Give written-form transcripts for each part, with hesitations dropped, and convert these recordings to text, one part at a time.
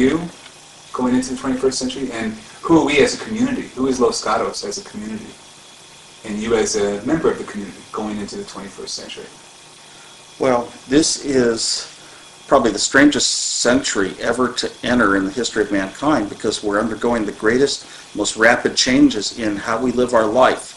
you going into the 21st century? And who are we as a community? Who is Los Gatos as a community? And you as a member of the community going into the 21st century? Well, this is probably the strangest century ever to enter in the history of mankind, because we're undergoing the greatest, most rapid changes in how we live our life.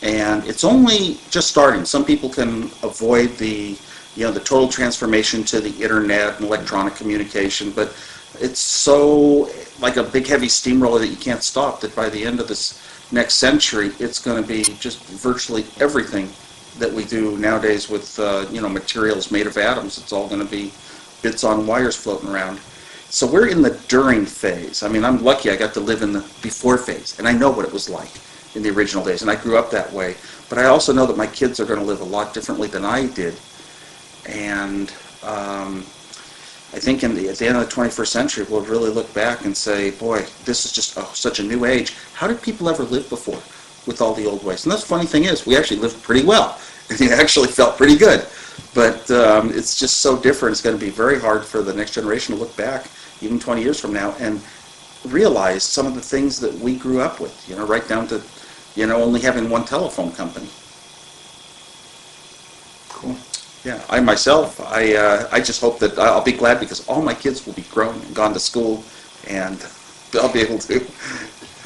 And it's only just starting. Some people can avoid the total transformation to the internet and electronic communication, but it's so like a big heavy steamroller that you can't stop, that by the end of this next century, it's going to be just virtually everything that we do nowadays with materials made of atoms. It's all going to be bits on wires floating around. So we're in the during phase. I mean, I'm lucky I got to live in the before phase, and I know what it was like in the original days, and I grew up that way. But I also know that my kids are going to live a lot differently than I did. And I think at the end of the 21st century, we'll really look back and say, boy, this is just such a new age. How did people ever live before with all the old ways? And the funny thing is, we actually lived pretty well. And it actually felt pretty good. But it's just so different. It's going to be very hard for the next generation to look back, even 20 years from now, and realize some of the things that we grew up with, right down to, only having one telephone company. Cool. Yeah, I myself, I just hope that I'll be glad, because all my kids will be grown and gone to school, and I'll be able to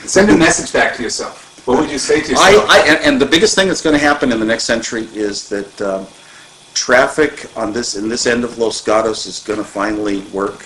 send a message back to yourself. What would you say to yourself? And the biggest thing that's going to happen in the next century is that traffic in this end of Los Gatos is going to finally work.